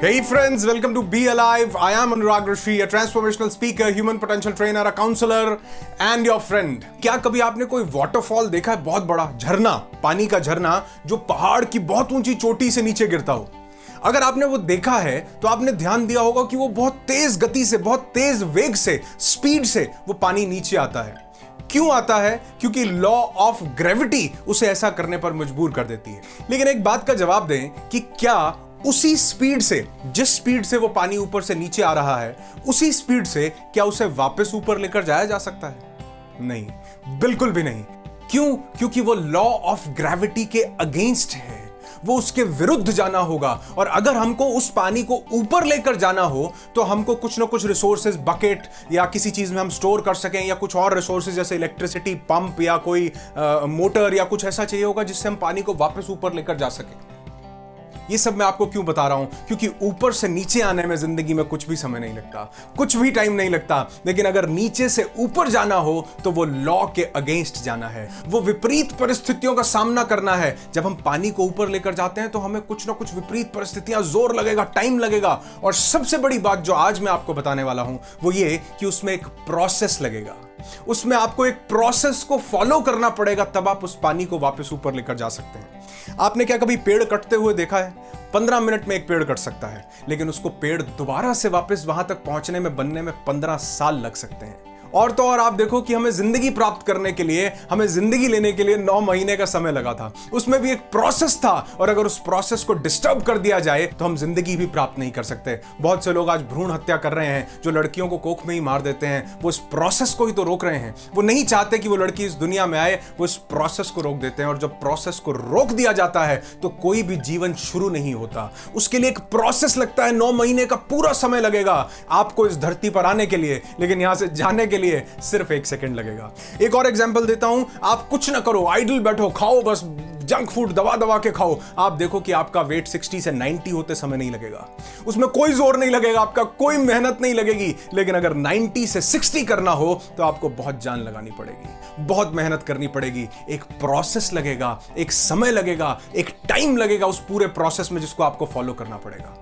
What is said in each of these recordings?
Hey friends, welcome to Be Alive. I am Anurag Rishi, a transformational speaker, human potential trainer, a counselor and your friend. क्या कभी आपने कोई waterfall देखा है? बहुत बड़ा झरना, पानी का झरना जो पहाड़ की बहुत ऊंची चोटी से नीचे गिरता हो। अगर आपने वो देखा है तो आपने ध्यान दिया होगा कि वो बहुत तेज गति से, बहुत तेज वेग से, स्पीड से वो पानी नीचे आता है। क्यों आता है? क्योंकि लॉ ऑफ ग्रेविटी उसे ऐसा करने पर मजबूर कर देती है। लेकिन एक बात का जवाब दें कि क्या उसी स्पीड से, जिस स्पीड से वो पानी ऊपर से नीचे आ रहा है, उसी स्पीड से क्या उसे वापस ऊपर लेकर जाया जा सकता है? नहीं, बिल्कुल भी नहीं। क्यों? क्योंकि वो लॉ ऑफ ग्रेविटी के अगेंस्ट है, वो उसके विरुद्ध जाना होगा। और अगर हमको उस पानी को ऊपर लेकर जाना हो तो हमको कुछ ना कुछ रिसोर्सेज, बकेट या किसी चीज में हम स्टोर कर सकें, या कुछ और रिसोर्सेज जैसे इलेक्ट्रिसिटी, पंप या कोई मोटर या कुछ ऐसा चाहिए होगा जिससे हम पानी को वापस ऊपर लेकर जा सकें। ये सब मैं आपको क्यों बता रहा हूं? क्योंकि ऊपर से नीचे आने में जिंदगी में कुछ भी समय नहीं लगता, कुछ भी टाइम नहीं लगता। लेकिन अगर नीचे से ऊपर जाना हो तो वो लॉ के अगेंस्ट जाना है, वो विपरीत परिस्थितियों का सामना करना है। जब हम पानी को ऊपर लेकर जाते हैं तो हमें कुछ ना कुछ विपरीत परिस्थितियां, जोर लगेगा, टाइम लगेगा। और सबसे बड़ी बात जो आज मैं आपको बताने वाला हूं वो ये कि उसमें एक प्रोसेस लगेगा। उसमें आपको एक प्रोसेस को फॉलो करना पड़ेगा, तब आप उस पानी को वापस ऊपर लेकर जा सकते हैं। आपने क्या कभी पेड़ कटते हुए देखा है? 15 मिनट में एक पेड़ कट सकता है, लेकिन उसको पेड़ दोबारा से वापस वहां तक पहुंचने में, बनने में 15 साल लग सकते हैं। और तो और आप देखो कि हमें जिंदगी प्राप्त करने के लिए, हमें जिंदगी लेने के लिए 9 महीने का समय लगा था। उसमें भी एक प्रोसेस था, और अगर उस प्रोसेस को डिस्टर्ब कर दिया जाए तो हम जिंदगी भी प्राप्त नहीं कर सकते। बहुत से लोग आज भ्रूण हत्या कर रहे हैं, जो लड़कियों को कोख में ही मार देते हैं। वो इस प्रोसेस को ही तो रोक रहे हैं। वो नहीं चाहते कि वो लड़की इस दुनिया में आए, वो इस प्रोसेस को रोक देते हैं। और जब प्रोसेस को रोक दिया जाता है तो कोई भी जीवन शुरू नहीं होता। उसके लिए एक प्रोसेस लगता है। 9 महीने का पूरा समय लगेगा आपको इस धरती पर आने के लिए, लेकिन यहां से जाने के लिए सिर्फ 1 सेकंड लगेगा। एक और एग्जांपल देता हूं। आप कुछ ना करो, आइडल बैठो, खाओ बस जंक फूड, दबा दबा के खाओ। आप देखो कि आपका वेट 60 से 90 होते समय नहीं लगेगा। उसमें कोई जोर नहीं लगेगा, आपका कोई मेहनत नहीं लगेगी। लेकिन अगर 90 से 60 करना हो तो आपको बहुत जान लगानी पड़ेगी, बहुत मेहनत करनी पड़ेगी। एक प्रोसेस लगेगा, एक समय लगेगा, एक टाइम लगेगा उस पूरे प्रोसेस में, जिसको आपको फॉलो करना पड़ेगा।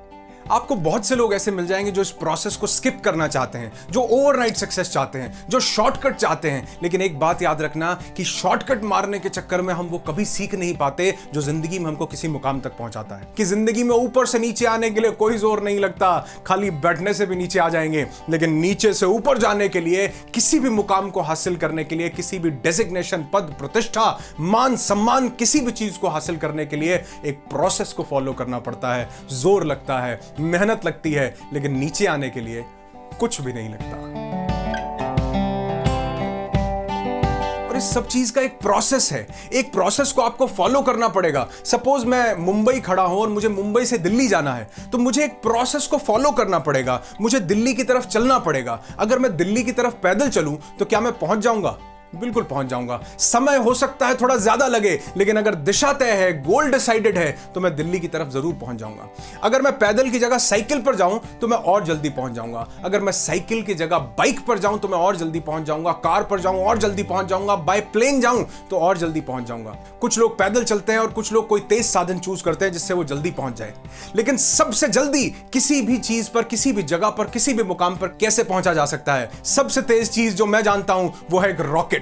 आपको बहुत से लोग ऐसे मिल जाएंगे जो इस प्रोसेस को स्किप करना चाहते हैं, जो ओवरनाइट सक्सेस चाहते हैं, जो शॉर्टकट चाहते हैं। लेकिन एक बात याद रखना कि शॉर्टकट मारने के चक्कर में हम वो कभी सीख नहीं पाते जो जिंदगी में हमको किसी मुकाम तक पहुंचाता है। कि जिंदगी में ऊपर से नीचे आने के लिए कोई जोर नहीं लगता, खाली बैठने से भी नीचे आ जाएंगे। लेकिन नीचे से ऊपर जाने के लिए, किसी भी मुकाम को हासिल करने के लिए, किसी भी डेजिग्नेशन, पद, प्रतिष्ठा, मान, सम्मान, किसी भी चीज को हासिल करने के लिए एक प्रोसेस को फॉलो करना पड़ता है। जोर लगता है, मेहनत लगती है, लेकिन नीचे आने के लिए कुछ भी नहीं लगता। और इस सब चीज का एक प्रोसेस है। एक प्रोसेस को आपको फॉलो करना पड़ेगा। सपोज मैं मुंबई खड़ा हूं और मुझे मुंबई से दिल्ली जाना है, तो मुझे एक प्रोसेस को फॉलो करना पड़ेगा। मुझे दिल्ली की तरफ चलना पड़ेगा। अगर मैं दिल्ली की तरफ पैदल चलूं तो क्या मैं पहुंच जाऊंगा? बिल्कुल पहुंच जाऊंगा। समय हो सकता है थोड़ा ज्यादा लगे, लेकिन अगर दिशा तय है, गोल डिसाइडेड है, तो मैं दिल्ली की तरफ जरूर पहुंच जाऊंगा। अगर मैं पैदल की जगह साइकिल पर जाऊं तो मैं और जल्दी पहुंच जाऊंगा। अगर मैं साइकिल की जगह बाइक पर जाऊं तो मैं और जल्दी पहुंच जाऊंगा। कार पर जाऊं और जल्दी पहुंच जाऊंगा। बाय प्लेन जाऊं तो और जल्दी पहुंच जाऊंगा। कुछ लोग पैदल चलते हैं और कुछ लोग कोई तेज साधन चूज करते हैं जिससे वो जल्दी पहुंच जाए। लेकिन सबसे जल्दी किसी भी चीज पर, किसी भी जगह पर, किसी भी मुकाम पर कैसे पहुंचा जा सकता है? सबसे तेज चीज जो मैं जानता हूं वो है एक रॉकेट।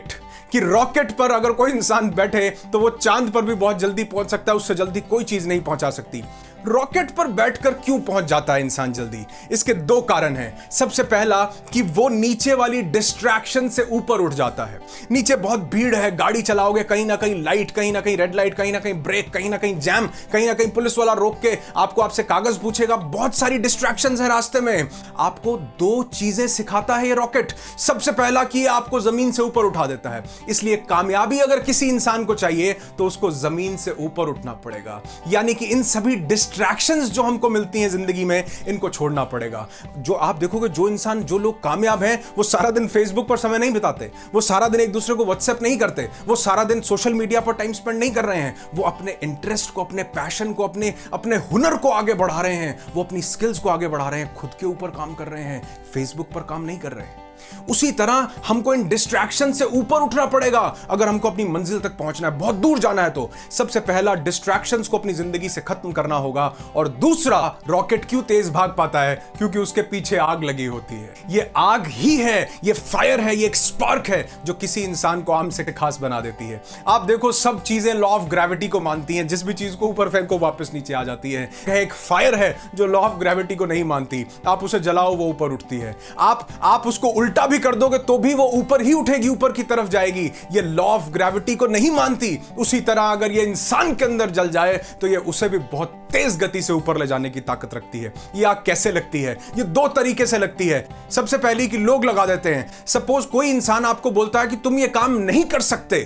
कि रॉकेट पर अगर कोई इंसान बैठे तो वो चांद पर भी बहुत जल्दी पहुंच सकता है, उससे जल्दी कोई चीज नहीं पहुंचा सकती। रॉकेट पर बैठकर क्यों पहुंच जाता है इंसान जल्दी? इसके 2 कारण हैं। सबसे पहला कि वो नीचे वाली डिस्ट्रैक्शन से ऊपर उठ जाता है। नीचे बहुत भीड़ है, गाड़ी चलाओगे, कहीं ना कहीं लाइट, कहीं ना कहीं रेड लाइट, कहीं ना कहीं ब्रेक, कहीं ना कहीं जैम, कहीं ना कहीं पुलिस वाला रोक के आपसे कागज पूछेगा। बहुत सारी डिस्ट्रैक्शंस है रास्ते में। आपको 2 चीजें सिखाता है ये रॉकेट। सबसे पहला कि आपको जमीन से ऊपर उठा देता है। इसलिए कामयाबी अगर किसी इंसान को चाहिए तो उसको जमीन से ऊपर उठना पड़ेगा। यानी कि इन सभी डिस्ट्रैक्शंस जो हमको मिलती हैं जिंदगी में, इनको छोड़ना पड़ेगा। जो आप देखोगे, जो लोग कामयाब हैं वो सारा दिन फेसबुक पर समय नहीं बिताते, वो सारा दिन एक दूसरे को व्हाट्सएप नहीं करते, वो सारा दिन सोशल मीडिया पर टाइम स्पेंड नहीं कर रहे हैं। वो अपने इंटरेस्ट को, अपने पैशन को, अपने हुनर को आगे बढ़ा रहे हैं। वो अपनी स्किल्स को आगे बढ़ा रहे हैं, खुद के ऊपर काम कर रहे हैं, फेसबुक पर काम नहीं कर रहे हैं। उसी तरह हमको इन डिस्ट्रैक्शन से ऊपर उठना पड़ेगा अगर हमको अपनी मंजिल तक पहुंचना है, बहुत दूर जाना है। तो सबसे पहला डिस्ट्रैक्शंस को अपनी जिंदगी से खत्म करना होगा। और दूसरा, रॉकेट क्यों तेज भाग पाता है? क्योंकि उसके पीछे आग लगी होती है। ये आग ही है, ये फायर है, ये एक स्पार्क है जो किसी इंसान को आम से खास बना देती है। आप देखो, सब चीजें लॉ ऑफ ग्रेविटी को मानती हैं, जिस भी चीज को ऊपर फेंको वापस नीचे आ जाती है। एक फायर है जो लॉ ऑफ ग्रेविटी को नहीं मानती, आप उसे जलाओ वो ऊपर उठती है। आप उसको उल्टा भी कर दोगे तो भी वो ऊपर ही उठेगी, ऊपर की तरफ जाएगी। ये लॉ ऑफ ग्रेविटी को नहीं मानती। उसी तरह अगर ये इंसान के अंदर जल जाए तो ये उसे भी बहुत तेज गति से ऊपर ले जाने की ताकत रखती है। ये आग कैसे लगती है? ये दो तरीके से लगती है। सबसे पहली कि लोग लगा देते हैं। सपोज कोई इंसान आपको बोलता है कि तुम ये काम नहीं कर सकते,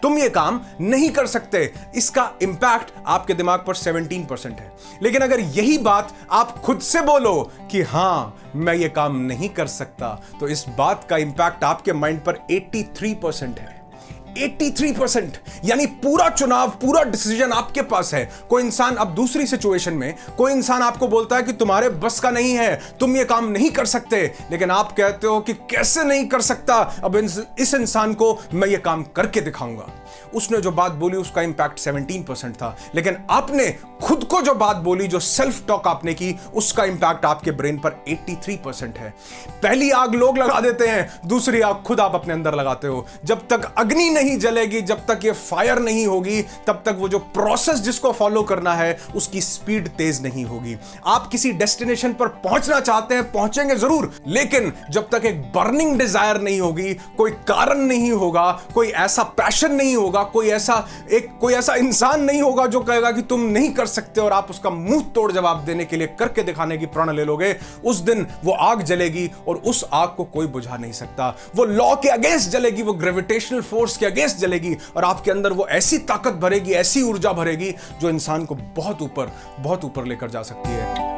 तुम ये काम नहीं कर सकते। इसका इंपैक्ट आपके दिमाग पर 17% है। लेकिन अगर यही बात आप खुद से बोलो कि हां मैं ये काम नहीं कर सकता, तो इस बात का इंपैक्ट आपके माइंड पर 83% है। 83%, यानी पूरा चुनाव, पूरा डिसीजन आपके पास है। कोई इंसान, अब दूसरी सिचुएशन में कोई इंसान आपको बोलता है कि तुम्हारे बस का नहीं है, तुम ये काम नहीं कर सकते, लेकिन आप कहते हो कि कैसे नहीं कर सकता, अब इस इंसान को मैं ये काम करके दिखाऊंगा। उसने जो बात बोली उसका इंपैक्ट 17% था, लेकिन आपने खुद को जो बात बोली, जो सेल्फ टॉक आपने की, उसका इंपैक्ट आपके ब्रेन पर 83% है। पहली आग लोग लगा देते हैं, दूसरी आग खुद आप अपने अंदर लगाते हो। जब तक अग्नि नहीं जलेगी, जब तक ये फायर नहीं होगी, तब तक वो जो प्रोसेस जिसको फॉलो करना है उसकी स्पीड तेज नहीं होगी। आप किसी डेस्टिनेशन पर पहुंचना चाहते हैं, पहुंचेंगे जरूर, लेकिन जब तक एक बर्निंग डिजायर नहीं होगी, कोई कारण नहीं होगा, कोई ऐसा पैशन नहीं होगा, कोई ऐसा इंसान नहीं होगा जो कहेगा कि तुम नहीं कर सकते और आप उसका मुंह तोड़ जवाब देने के लिए करके दिखाने की प्रण ले लोगे, उस दिन वो आग जलेगी और उस आग को कोई बुझा नहीं सकता। वो लॉ के अगेंस्ट जलेगी, वो ग्रेविटेशनल फोर्स के अगेंस्ट जलेगी और आपके अंदर वो ऐसी ताकत भरेगी, ऐसी ऊर्जा भरेगी जो इंसान को बहुत ऊपर लेकर जा सकती है।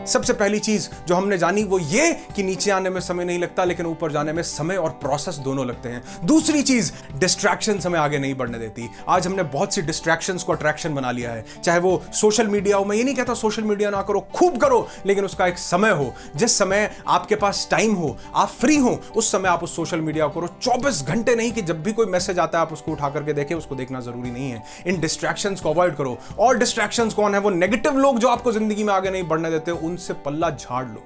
सबसे पहली चीज जो हमने जानी वो ये कि नीचे आने में समय नहीं लगता, लेकिन ऊपर जाने में समय और प्रोसेस दोनों लगते हैं। दूसरी चीज, डिस्ट्रैक्शन हमें आगे नहीं बढ़ने देती। आज हमने बहुत सी डिस्ट्रैक्शंस को अट्रैक्शन बना लिया है, चाहे वो सोशल मीडिया हो। मैं ये नहीं कहता सोशल मीडिया ना करो, खूब करो, लेकिन उसका एक समय हो। जिस समय आपके पास टाइम हो, आप फ्री हो, उस समय आप उस सोशल मीडिया को करो। 24 घंटे नहीं कि जब भी कोई मैसेज आता है आप उसको उठा करके देखें, उसको देखना जरूरी नहीं है। इन डिस्ट्रैक्शंस को अवॉइड करो। और डिस्ट्रैक्शंस कौन है? वो नेगेटिव लोग जो आपको जिंदगी में आगे नहीं बढ़ने देते, उनसे पल्ला झाड़ लो,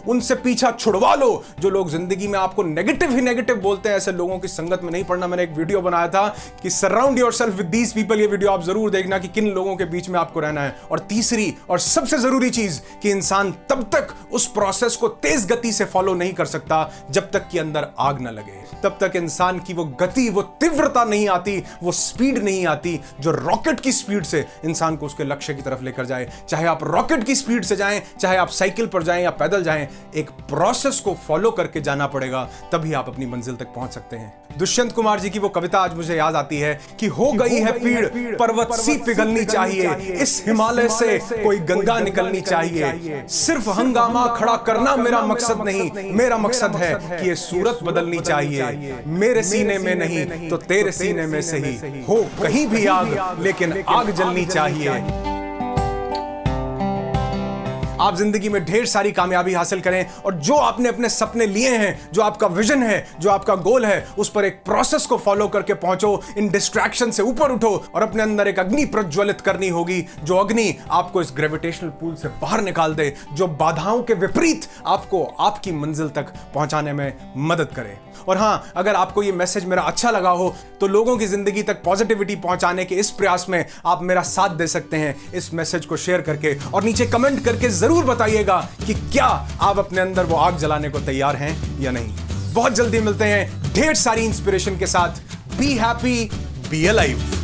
उनसे पीछा छुड़वा लो। जो लोग जिंदगी में आपको नेगेटिव ही नेगेटिव बोलते हैं, ऐसे लोगों की संगत में नहीं पड़ना। मैंने एक वीडियो बनाया था कि surround yourself with these people. ये वीडियो आप जरूर देखना कि किन लोगों के बीच में आपको रहना है। और तीसरी और सबसे जरूरी चीज कि इंसान तब तक उस प्रोसेस को तेज गति से फॉलो नहीं कर सकता जब तक कि अंदर आग ना लगे। तब तक इंसान की वो गति, वो तीव्रता नहीं आती, वो स्पीड नहीं आती जो रॉकेट की स्पीड से इंसान को उसके लक्ष्य की तरफ लेकर जाए। चाहे आप रॉकेट की स्पीड से जाएं, चाहे आप साइकिल पर जाएं या पैदल जाएं, एक प्रोसेस को फॉलो करके जाना पड़ेगा, तभी आप अपनी मंजिल तक पहुंच सकते हैं। दुष्यंत कुमार जी की वो कविता आज मुझे याद आती है कि हो गई है पीड़ पर्वत सी पिघलनी चाहिए, इस हिमालय से कोई गंगा निकलनी चाहिए। सिर्फ हंगामा खड़ा करना मेरा मकसद नहीं, मेरा मकसद है कि ये सूरत बदलनी चाहिए। मेरे सीने में नहीं तो तेरे सीने में से ही हो कहीं भी आग, लेकिन आग जलनी चाहिए। आप जिंदगी में ढेर सारी कामयाबी हासिल करें और जो आपने अपने सपने लिए हैं, जो आपका विजन है, जो आपका गोल है, उस पर एक प्रोसेस को फॉलो करके पहुंचो। इन डिस्ट्रैक्शन से ऊपर उठो और अपने अंदर एक अग्नि प्रज्वलित करनी होगी, जो अग्नि आपको इस ग्रेविटेशनल पूल से बाहर निकाल दे, जो बाधाओं के विपरीत आपको आपकी मंजिल तक पहुंचाने में मदद करे। और हां, अगर आपको ये मैसेज मेरा अच्छा लगा हो तो लोगों की जिंदगी तक पॉजिटिविटी पहुंचाने के इस प्रयास में आप मेरा साथ दे सकते हैं इस मैसेज को शेयर करके। और नीचे कमेंट करके जरूर बताइएगा कि क्या आप अपने अंदर वो आग जलाने को तैयार हैं या नहीं। बहुत जल्दी मिलते हैं ढेर सारी इंस्पिरेशन के साथ। Be happy, be alive.